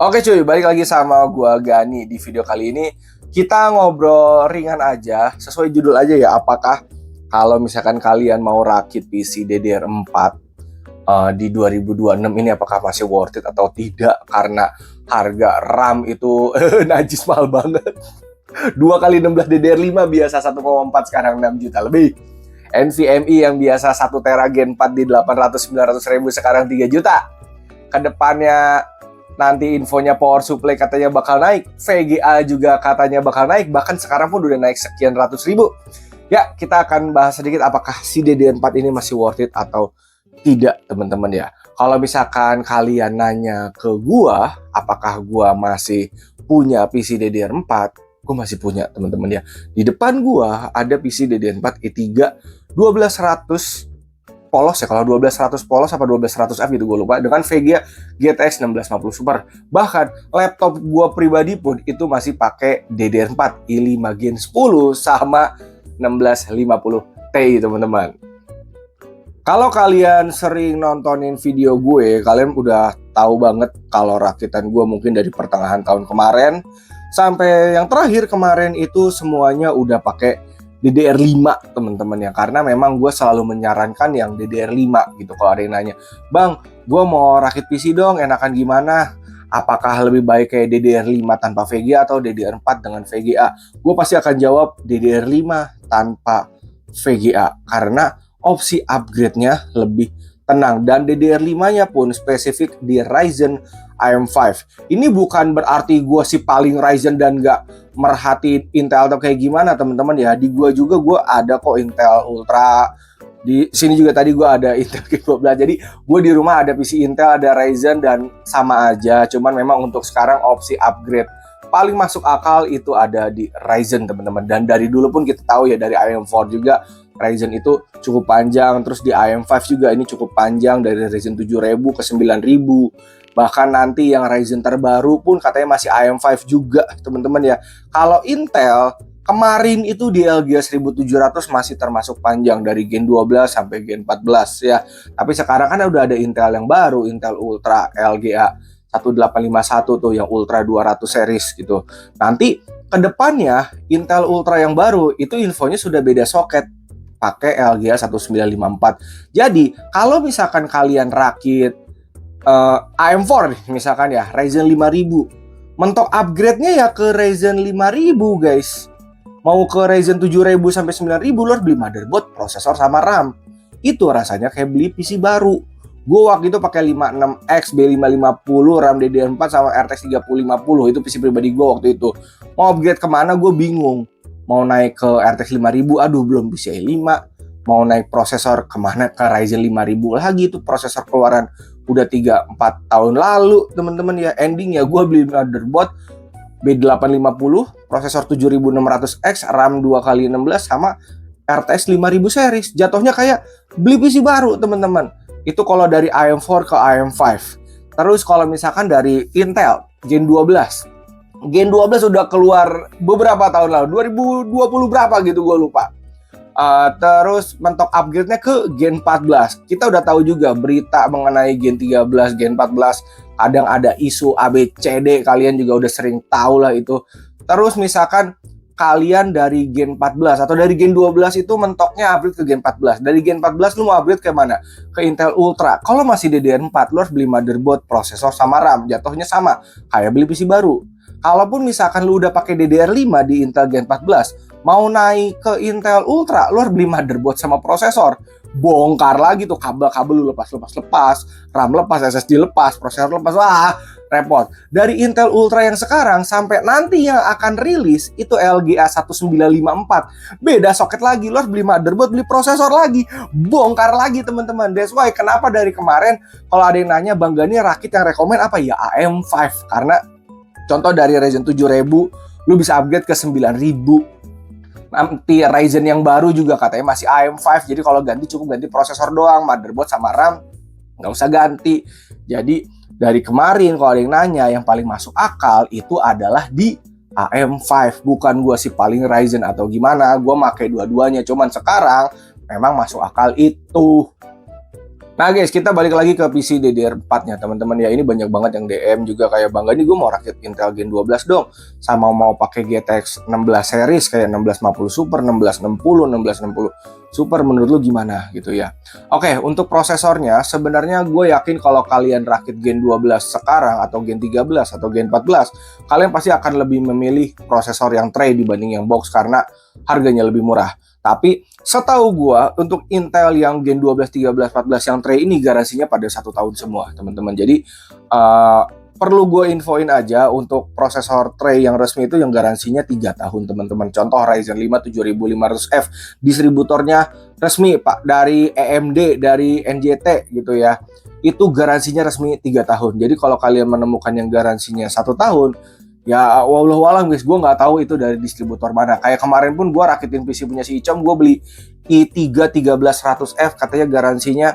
Oke cuy, balik lagi sama gua Gani. Di video kali ini kita ngobrol ringan aja, sesuai judul aja ya. Apakah kalau misalkan kalian mau rakit PC DDR4 di 2026 ini apakah masih worth it atau tidak? Karena harga RAM itu najis mahal banget. 2 kali 16 DDR5 biasa 1,4, sekarang 6 juta lebih. NVMe yang biasa 1 tera Gen 4 di 800-900 ribu sekarang 3 juta. Kedepannya nanti infonya power supply katanya bakal naik, VGA juga katanya bakal naik, bahkan sekarang pun udah naik sekian ratus ribu. Ya, kita akan bahas sedikit apakah si DDR4 ini masih worth it atau tidak, teman-teman ya. Kalau misalkan kalian nanya ke gua, apakah gua masih punya PC DDR4? Gua masih punya, teman-teman ya. Di depan gua ada PC DDR4 i3 12100 polos ya, kalau 12100 polos apa 12100F gitu gue lupa, dengan VGA GTX 1650 Super. Bahkan laptop gue pribadi pun itu masih pakai DDR4 i5 Gen 10 sama 1650 Ti, teman-teman. Kalau kalian sering nontonin video gue, kalian udah tahu banget kalau rakitan gue mungkin dari pertengahan tahun kemarin sampai yang terakhir kemarin itu semuanya udah pakai DDR5, teman-teman ya. Karena memang gue selalu menyarankan yang DDR5 gitu. Kalau ada yang nanya, "Bang, gue mau rakit PC dong, enakan gimana? Apakah lebih baik kayak DDR5 tanpa VGA atau DDR4 dengan VGA?" Gue pasti akan jawab DDR5 tanpa VGA. Karena opsi upgrade-nya lebih tenang. Dan DDR5-nya pun spesifik di Ryzen AM5. Ini bukan berarti gue si paling Ryzen dan gak merhatiin Intel atau kayak gimana, teman-teman ya. Di gue juga gue ada kok Intel Ultra. Di sini juga tadi gue ada Intel G12. Jadi gue di rumah ada PC Intel, ada Ryzen, dan sama aja. Cuman memang untuk sekarang opsi upgrade paling masuk akal itu ada di Ryzen, teman-teman. Dan dari dulu pun kita tahu ya, dari AM4 juga Ryzen itu cukup panjang. Terus di AM5 juga ini cukup panjang, dari Ryzen 7000 ke 9000. Bahkan nanti yang Ryzen terbaru pun katanya masih AM5 juga, teman-teman ya. Kalau Intel kemarin itu di LGA 1700 masih termasuk panjang dari Gen 12 sampai Gen 14 ya. Tapi sekarang kan udah ada Intel yang baru, Intel Ultra LGA 1851 tuh, yang Ultra 200 series gitu. Nanti kedepannya Intel Ultra yang baru itu infonya sudah beda soket, pakai LGA 1954. Jadi kalau misalkan kalian rakit AM4 misalkan ya, Ryzen 5000, mentok upgrade-nya ya ke Ryzen 5000 guys. Mau ke Ryzen 7000 sampai 9000 lo harus beli motherboard, prosesor sama RAM. Itu rasanya kayak beli PC baru. Gue waktu itu pakai 56X B550 RAM DDR4 sama RTX 3050, itu PC pribadi gue waktu itu. Mau upgrade kemana gue bingung. Mau naik ke RTX 5000, aduh belum PCIe 5. Mau naik prosesor kemana, ke Ryzen 5000 lagi, itu prosesor keluaran udah 3-4 tahun lalu, teman-teman ya. Ending ya gue beli motherboard B850, prosesor 7600X, RAM 2x16 sama RTX 5000 series. Jatuhnya kayak beli PC baru, teman-teman. Itu kalau dari AM4 ke AM5. Terus kalau misalkan dari Intel Gen 12. Gen 12 udah keluar beberapa tahun lalu, 2020 berapa gitu gue lupa. Terus mentok upgrade-nya ke Gen 14. Kita udah tahu juga berita mengenai Gen 13, Gen 14. Kadang ada isu ABCD, kalian juga udah sering tahu lah itu. Terus misalkan kalian dari Gen 14 atau dari Gen 12 itu mentoknya upgrade ke Gen 14. Dari Gen 14 lu mau upgrade ke mana? Ke Intel Ultra. Kalau masih DDR4, lu harus beli motherboard, prosesor sama RAM. Jatuhnya sama, kayak beli PC baru. Kalaupun misalkan lu udah pakai DDR5 di Intel Gen 14, mau naik ke Intel Ultra, lu harus beli motherboard sama prosesor. Bongkar lagi tuh kabel-kabel, lu lepas, RAM lepas, SSD lepas, prosesor lepas, wah repot. Dari Intel Ultra yang sekarang sampai nanti yang akan rilis itu LGA 1954, beda soket lagi, lu harus beli motherboard, beli prosesor lagi, bongkar lagi, teman-teman. That's why kenapa dari kemarin kalau ada yang nanya, "Bang Gani rakit yang rekomen apa?" Ya AM5, karena contoh dari Ryzen 7000 lu bisa upgrade ke 9000. Nanti Ryzen yang baru juga katanya masih AM5. Jadi kalau ganti cukup ganti prosesor doang, motherboard sama RAM nggak usah ganti. Jadi dari kemarin kalau ada yang nanya, yang paling masuk akal itu adalah di AM5. Bukan gue sih paling Ryzen atau gimana, gue pakai dua-duanya. Cuman sekarang memang masuk akal itu. Nah guys, kita balik lagi ke PC DDR4-nya teman-teman ya. Ini banyak banget yang DM juga kayak bangga nih gue mau rakit Intel Gen 12 dong. Sama mau pakai GTX 16 series kayak 1650 Super, 1660, 1660 Super, menurut lu gimana gitu ya. Oke, untuk prosesornya sebenarnya gue yakin kalau kalian rakit Gen 12 sekarang atau Gen 13 atau Gen 14, kalian pasti akan lebih memilih prosesor yang tray dibanding yang box karena harganya lebih murah. Tapi setahu gua untuk Intel yang Gen 12, 13, 14 yang tray ini garansinya pada 1 tahun semua, teman-teman. Jadi perlu gue infoin aja untuk prosesor tray yang resmi itu yang garansinya 3 tahun, teman-teman. Contoh Ryzen 5 7500F, distributornya resmi Pak dari AMD, dari NJT gitu ya. Itu garansinya resmi 3 tahun. Jadi kalau kalian menemukan yang garansinya 1 tahun, ya wallahualam guys, gue nggak tahu itu dari distributor mana. Kayak kemarin pun gue rakitin PC punya si Icom, gue beli i3 1300F, katanya garansinya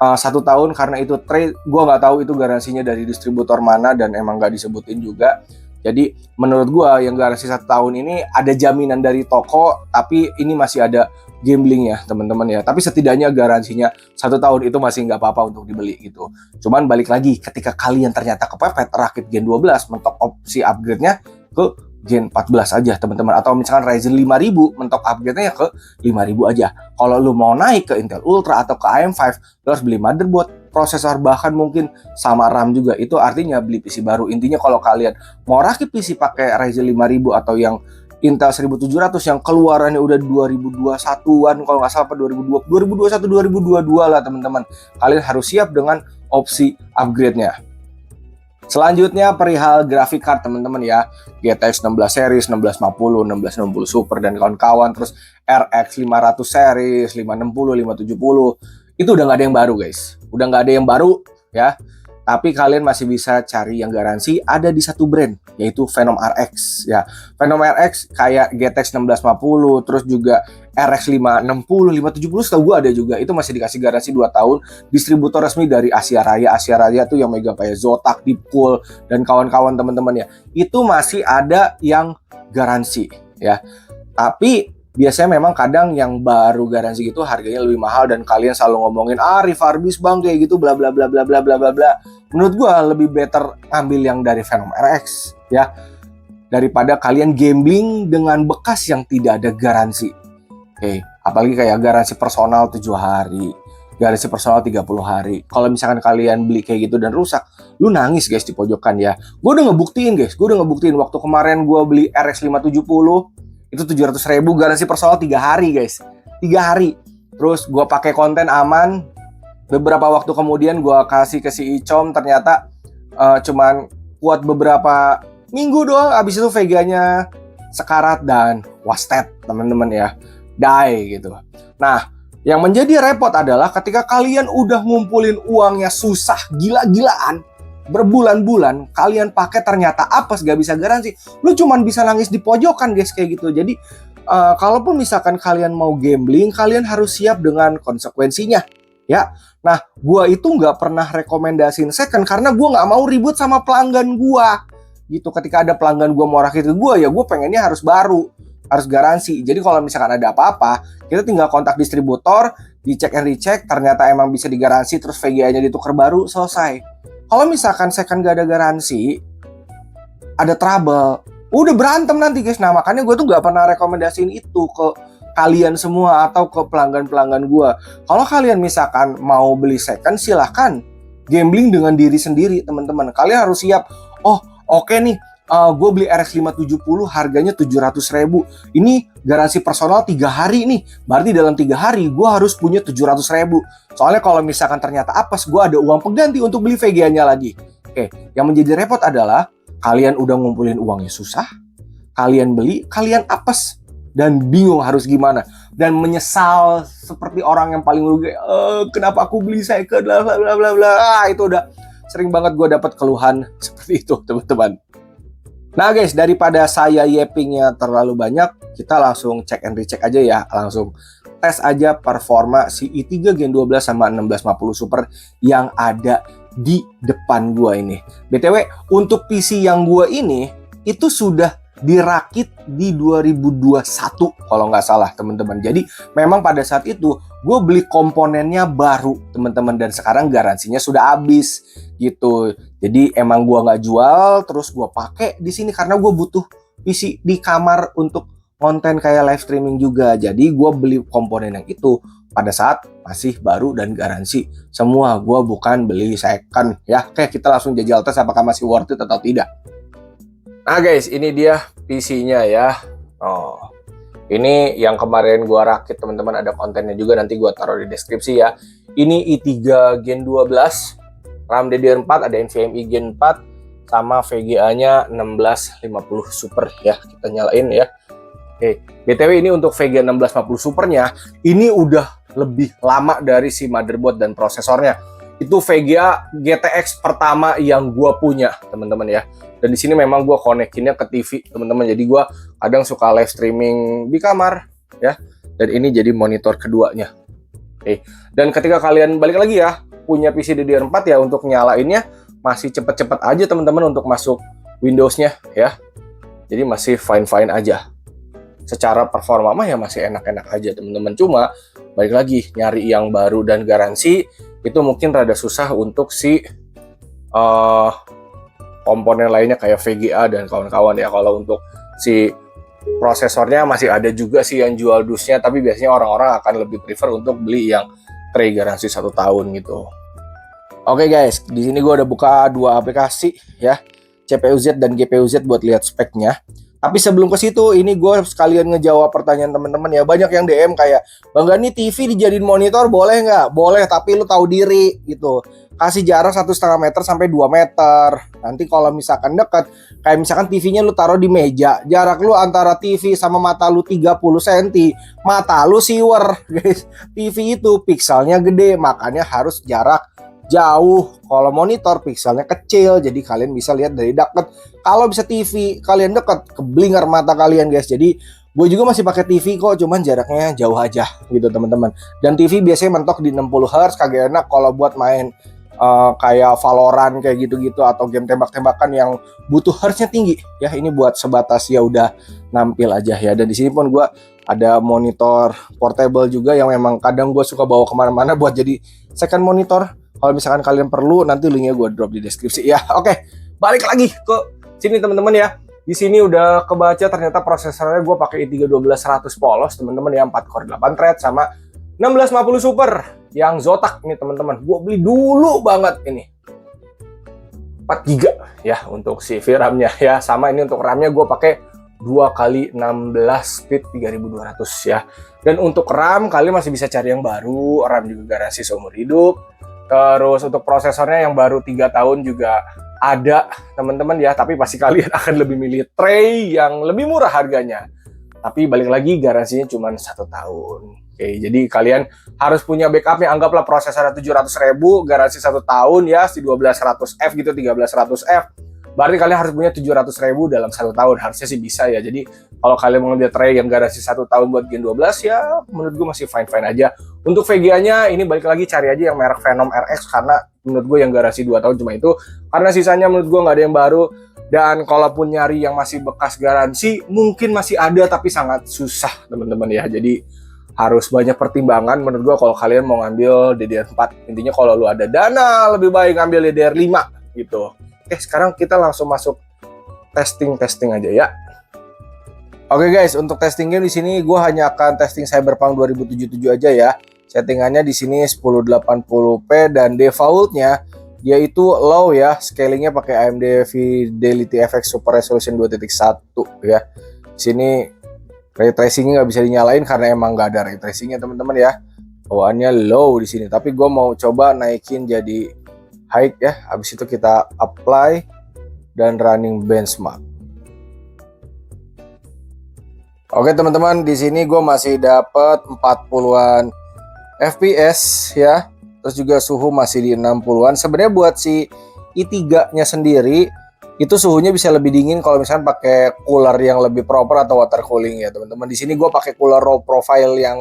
1 tahun karena itu trade. Gue nggak tahu itu garansinya dari distributor mana dan emang nggak disebutin juga. Jadi menurut gue yang garansi 1 tahun ini ada jaminan dari toko, tapi ini masih ada gambling ya teman-teman ya. Tapi setidaknya garansinya 1 tahun itu masih nggak apa-apa untuk dibeli gitu. Cuman balik lagi, ketika kalian ternyata kepepet rakit Gen 12, mentok opsi upgrade-nya ke Gen 14 aja teman-teman. Atau misalkan Ryzen 5000, mentok upgrade-nya ya ke 5000 aja. Kalau lu mau naik ke Intel Ultra atau ke AM5, lu harus beli motherboard, prosesor, bahkan mungkin sama RAM juga. Itu artinya beli PC baru. Intinya kalau kalian mau rakit PC pakai Ryzen 5000 atau yang Intel 1700 yang keluarannya udah 2021-an kalau nggak salah, apa 2020, 2021, 2022 lah teman-teman. Kalian harus siap dengan opsi upgrade-nya. Selanjutnya perihal graphic card teman-teman ya. GTX 16 series, 1650, 1660 Super dan kawan-kawan, terus RX 500 series, 560, 570. Itu udah nggak ada yang baru guys. Udah nggak ada yang baru ya. Tapi kalian masih bisa cari yang garansi ada di satu brand, yaitu Phenom RX ya. Phenom RX kayak GTX 1650, terus juga RX 560, 570 setahu gue ada juga. Itu masih dikasih garansi 2 tahun. Distributor resmi dari Asia Raya. Asia Raya tuh yang megang kayak Zotac, Deepcool, dan kawan-kawan teman-teman ya. Itu masih ada yang garansi ya. Tapi biasanya memang kadang yang baru garansi gitu harganya lebih mahal dan kalian selalu ngomongin refurbish bang kayak gitu bla bla bla bla bla bla bla bla. Menurut gua lebih better ambil yang dari Phenom RX ya, daripada kalian gambling dengan bekas yang tidak ada garansi. Oke, apalagi kayak garansi personal 7 hari, garansi personal 30 hari. Kalau misalkan kalian beli kayak gitu dan rusak, lu nangis guys di pojokan ya. Gue udah ngebuktiin guys, waktu kemarin gue beli RX 570 itu 700.000 garansi personal 3 hari guys, 3 hari. Terus gue pakai konten aman. Beberapa waktu kemudian gue kasih ke si Icom, ternyata cuman kuat beberapa minggu doang. Abis itu Vega-nya sekarat dan wasted teman-teman ya, die gitu. Nah, yang menjadi repot adalah ketika kalian udah ngumpulin uangnya susah gila-gilaan, berbulan-bulan kalian pakai ternyata apes, gak bisa garansi, lu cuman bisa nangis di pojokan guys kayak gitu. Jadi kalaupun misalkan kalian mau gambling, kalian harus siap dengan konsekuensinya ya. Nah, gua itu nggak pernah rekomendasiin second karena gua nggak mau ribut sama pelanggan gua gitu. Ketika ada pelanggan gua mau rakit ke gua, ya gua pengennya harus baru, harus garansi. Jadi kalau misalkan ada apa-apa, kita tinggal kontak distributor, dicek and recheck, ternyata emang bisa digaransi, terus VGA-nya ditukar baru, selesai. Kalau misalkan second gak ada garansi, ada trouble, udah berantem nanti guys. Nah makanya gue tuh gak pernah rekomendasiin itu ke kalian semua atau ke pelanggan-pelanggan gue. Kalau kalian misalkan mau beli second, silahkan gambling dengan diri sendiri teman-teman. Kalian harus siap, oh oke nih, gue beli RX 570 harganya 700.000. Ini garansi personal 3 hari nih. Berarti dalam 3 hari gue harus punya 700.000. Soalnya kalau misalkan ternyata apes, gue ada uang pengganti untuk beli VGA-nya lagi. Oke, yang menjadi repot adalah kalian udah ngumpulin uangnya susah, kalian beli, kalian apes dan bingung harus gimana, dan menyesal seperti orang yang paling rugi. Kenapa aku beli second, bla bla bla bla bla. Itu udah sering banget gue dapat keluhan seperti itu teman-teman. Nah guys, daripada saya yappingnya terlalu banyak, kita langsung cek and recheck aja ya. Langsung tes aja performa si i3 Gen 12 sama 1650 Super yang ada di depan gua ini. BTW, untuk PC yang gua ini itu sudah dirakit di 2021 kalau nggak salah teman-teman. Jadi memang pada saat itu gue beli komponennya baru teman-teman, dan sekarang garansinya sudah habis gitu. Jadi emang gue nggak jual, terus gue pakai di sini karena gue butuh PC di kamar untuk konten kayak live streaming juga. Jadi gue beli komponen yang itu pada saat masih baru dan garansi semua. Gue bukan beli second ya. Oke, kita langsung jajal tes apakah masih worth it atau tidak. Nah guys, ini dia PC-nya ya. Oh, ini yang kemarin gua rakit teman-teman, ada kontennya juga, nanti gua taruh di deskripsi ya. Ini i3 Gen 12, RAM DDR4, ada NVMe Gen 4, sama VGA-nya 1650 Super ya. Kita nyalain ya. Oke, BTW ini untuk VGA 1650 Super-nya, ini udah lebih lama dari si motherboard dan prosesornya. Itu VGA GTX pertama yang gua punya teman-teman ya. Dan di sini memang gue konekinnya ke TV teman-teman. Jadi gue kadang suka live streaming di kamar ya. Dan ini jadi monitor keduanya. Oke. Dan ketika kalian balik lagi ya punya PC DDR4 ya, untuk nyalainnya masih cepet-cepet aja teman-teman untuk masuk Windows-nya ya. Jadi masih fine-fine aja. Secara performa mah ya masih enak-enak aja teman-teman. Cuma balik lagi nyari yang baru dan garansi itu mungkin rada susah untuk si komponen lainnya kayak VGA dan kawan-kawan ya. Kalau untuk si prosesornya masih ada juga sih yang jual dusnya, tapi biasanya orang-orang akan lebih prefer untuk beli yang tray garansi 1 tahun gitu. Oke guys, di sini gue udah buka 2 aplikasi ya, CPU-Z dan GPU-Z buat lihat speknya. Tapi sebelum ke situ, ini gue sekalian ngejawab pertanyaan teman-teman ya. Banyak yang DM kayak, Bang Gani, TV dijadiin monitor boleh nggak? Boleh, tapi lu tahu diri gitu. Kasih jarak 1,5 meter sampai 2 meter. Nanti kalau misalkan deket, kayak misalkan TV-nya lu taruh di meja, jarak lu antara TV sama mata lu 30 cm, mata lu siwer guys. TV itu pixelnya gede, makanya harus jarak jauh. Kalau monitor pixelnya kecil, jadi kalian bisa lihat dari dekat. Kalau bisa TV kalian dekat, keblinger mata kalian guys. Jadi gue juga masih pakai TV kok, cuman jaraknya jauh aja gitu teman-teman. Dan TV biasanya mentok di 60 Hz, kagak enak kalau buat main kayak Valorant kayak gitu-gitu, atau game tembak-tembakan yang butuh hertznya tinggi ya. Ini buat sebatas ya udah nampil aja ya. Dan di sini pun gue ada monitor portable juga yang memang kadang gue suka bawa kemana-mana buat jadi second monitor. Kalau misalkan kalian perlu, nanti linknya gue drop di deskripsi ya. Oke, balik lagi ke sini teman-teman ya. Di sini udah kebaca ternyata prosesornya gue pakai i3 12100 polos teman-teman ya, 4 core 8 thread sama 1650 Super yang Zotac ini teman-teman. Gue beli dulu banget ini 4 GB ya untuk si VRAM-nya ya. Sama ini untuk RAM-nya gue pakai 2x16 speed 3200 ya. Dan untuk RAM kalian masih bisa cari yang baru, RAM juga garansi seumur hidup. Terus untuk prosesornya yang baru 3 tahun juga ada teman-teman ya, tapi pasti kalian akan lebih milih tray yang lebih murah harganya. Tapi balik lagi garansinya cuma 1 tahun. Oke, jadi kalian harus punya backupnya. Anggaplah prosesornya 700.000, garansi 1 tahun ya, si 12100F gitu, 13100F. Berarti kalian harus punya 700.000 dalam 1 tahun. Harusnya sih bisa ya. Jadi kalau kalian mau ngambil tray yang garansi 1 tahun buat Gen 12 ya, menurut gue masih fine-fine aja. Untuk VGA-nya ini balik lagi cari aja yang merek Venom RX, karena menurut gue yang garansi 2 tahun cuma itu. Karena sisanya menurut gue nggak ada yang baru. Dan kalaupun nyari yang masih bekas garansi, mungkin masih ada tapi sangat susah teman-teman ya. Jadi harus banyak pertimbangan menurut gue kalau kalian mau ngambil DDR4. Intinya kalau lu ada dana, lebih baik ngambil DDR5 gitu. Oke, sekarang kita langsung masuk testing aja ya. Oke guys, untuk testingnya di sini gue hanya akan testing Cyberpunk 2077 aja ya. Settingannya di sini 1080p dan defaultnya yaitu low ya. Scalingnya pakai AMD Fidelity FX Super Resolution 2.1 ya. Di sini ray tracingnya nggak bisa dinyalain karena emang nggak ada ray tracingnya teman-teman ya. Bawaannya low di sini. Tapi gue mau coba naikin jadi high ya. Habis itu kita apply dan running benchmark. Oke teman-teman, di sini gue masih dapat 40-an FPS ya. Terus juga suhu masih di 60-an. Sebenarnya buat si i3-nya sendiri itu suhunya bisa lebih dingin kalau misalnya pakai cooler yang lebih proper atau water cooling ya teman-teman. Di sini gue pakai cooler low profile yang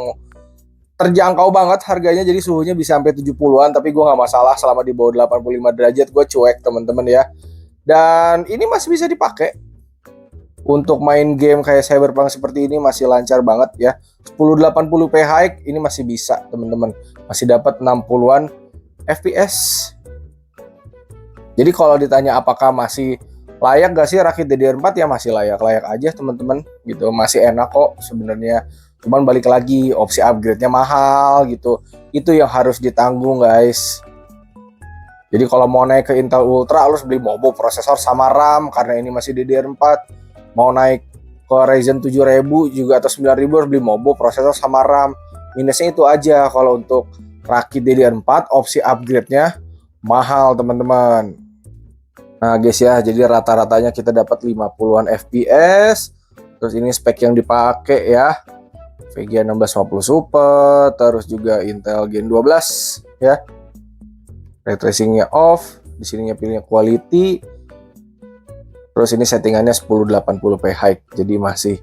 terjangkau banget harganya, jadi suhunya bisa sampai 70-an, tapi gue nggak masalah selama di bawah 85 derajat gue cuek teman-teman ya. Dan ini masih bisa dipakai Untuk main game kayak Cyberpunk seperti ini masih lancar banget ya. 1080p high ini masih bisa teman-teman. Masih dapat 60-an FPS. Jadi kalau ditanya apakah masih layak gak sih rakit DDR4, ya masih layak-layak aja teman-teman gitu. Masih enak kok sebenarnya. Cuman balik lagi opsi upgrade-nya mahal gitu. Itu yang harus ditanggung guys. Jadi kalau mau naik ke Intel Ultra harus beli bobo prosesor sama RAM karena ini masih DDR4. Mau naik ke Ryzen 7000 juga atau 9000 harus beli bobo prosesor sama RAM. Minusnya itu aja kalau untuk rakit DDR4 opsi upgrade-nya mahal teman-teman. Nah guys ya, jadi rata-ratanya kita dapat 50-an FPS. Terus ini spek yang dipakai ya. VGA 1650 Super, terus juga Intel Gen 12 ya. Ray tracingnya off, di sininya pilihnya quality. Terus ini settingannya 1080p high, jadi masih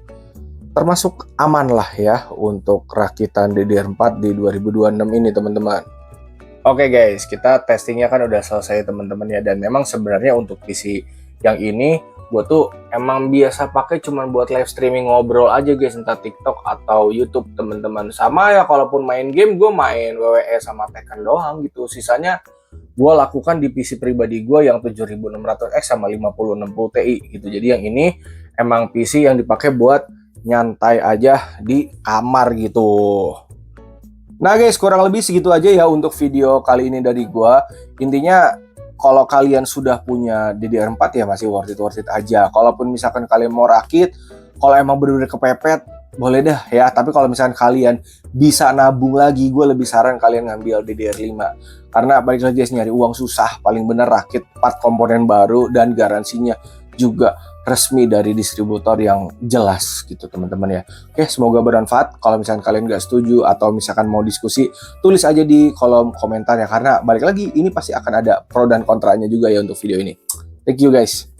termasuk aman lah ya untuk rakitan DDR4 di 2026 ini teman-teman. Oke guys, kita testingnya kan udah selesai teman-teman ya, dan memang sebenarnya untuk PC yang ini gue tuh emang biasa pakai cuman buat live streaming ngobrol aja guys, entah TikTok atau YouTube teman-teman. Sama ya, kalaupun main game gue main WWE sama Tekken doang gitu. Sisanya gue lakukan di PC pribadi gue yang 7600X sama 5060 Ti gitu. Jadi yang ini emang PC yang dipakai buat nyantai aja di kamar gitu. Nah guys, kurang lebih segitu aja ya untuk video kali ini dari gue. Intinya kalau kalian sudah punya DDR4 ya masih worth it aja. Kalaupun misalkan kalian mau rakit, kalau emang bener-bener kepepet, boleh dah ya. Tapi kalau misalkan kalian bisa nabung lagi, gue lebih saran kalian ngambil DDR5. Karena balik lagi guys, nyari uang susah. Paling bener rakit 4 komponen baru dan garansinya juga resmi dari distributor yang jelas gitu teman-teman ya. Oke, semoga bermanfaat. Kalau misalkan kalian nggak setuju atau misalkan mau diskusi, tulis aja di kolom komentar ya. Karena balik lagi ini pasti akan ada pro dan kontranya juga ya untuk video ini. Thank you guys.